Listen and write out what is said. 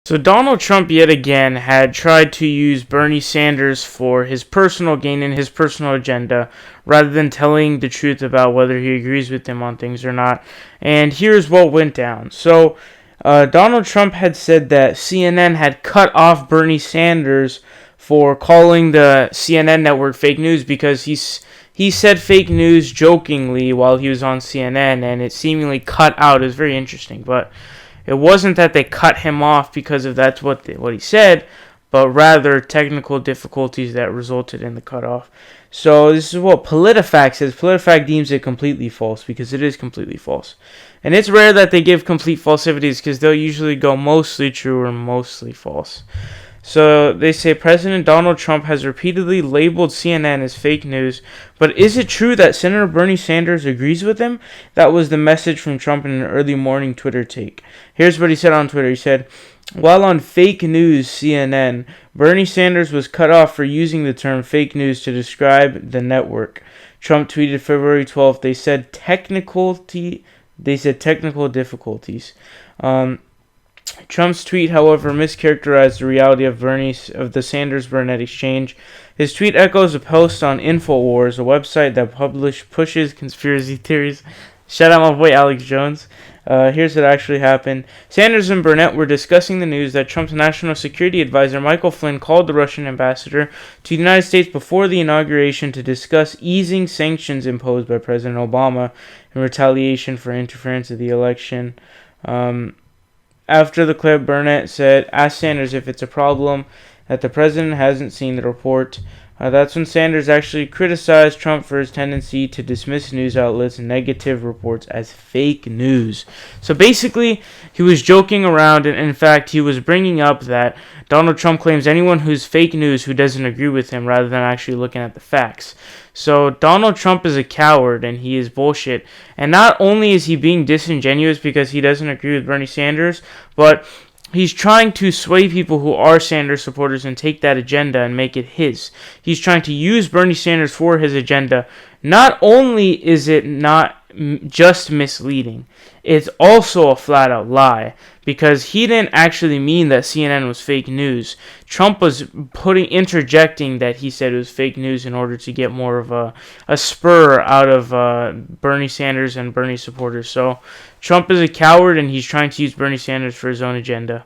So Donald Trump yet again had tried to use Bernie Sanders for his personal gain and his personal agenda rather than telling the truth about whether he agrees with him on things or not. And here's what went down. So Donald Trump had said that CNN had cut off Bernie Sanders for calling the CNN network fake news because he said fake news jokingly while he was on CNN, and it seemingly cut out. It was very interesting, but it wasn't that they cut him off because of that's what he said, but rather technical difficulties that resulted in the cutoff. So this is what PolitiFact says. PolitiFact deems it completely false because it is completely false. And it's rare that they give complete falsities because they'll usually go mostly true or mostly false. So they say President Donald Trump has repeatedly labeled CNN as fake news, but is it true that Senator Bernie Sanders agrees with him? That was the message from Trump in an early morning Twitter take. Here's what he said on Twitter. He said, while on fake news CNN, Bernie Sanders was cut off for using the term fake news to describe the network. Trump tweeted February 12th, they said technical difficulties. Trump's tweet, however, mischaracterized the reality of the Sanders-Burnett exchange. His tweet echoes a post on InfoWars, a website that pushes conspiracy theories. Shout out my boy Alex Jones. Here's what actually happened. Sanders and Burnett were discussing the news that Trump's national security advisor Michael Flynn called the Russian ambassador to the United States before the inauguration to discuss easing sanctions imposed by President Obama in retaliation for interference in the election. After the clip, Burnett said, ask Sanders if it's a problem that the president hasn't seen the report. That's when Sanders actually criticized Trump for his tendency to dismiss news outlets' negative reports as fake news. So basically, he was joking around, and in fact, he was bringing up that Donald Trump claims anyone who's fake news who doesn't agree with him rather than actually looking at the facts. So Donald Trump is a coward, and he is bullshit. And not only is he being disingenuous because he doesn't agree with Bernie Sanders, but he's trying to sway people who are Sanders supporters and take that agenda and make it his. He's trying to use Bernie Sanders for his agenda. Not only is it not just misleading, it's also a flat-out lie because he didn't actually mean that CNN was fake news. Trump was interjecting that he said it was fake news in order to get more of a spur out of Bernie Sanders and Bernie supporters. So Trump is a coward, and he's trying to use Bernie Sanders for his own agenda.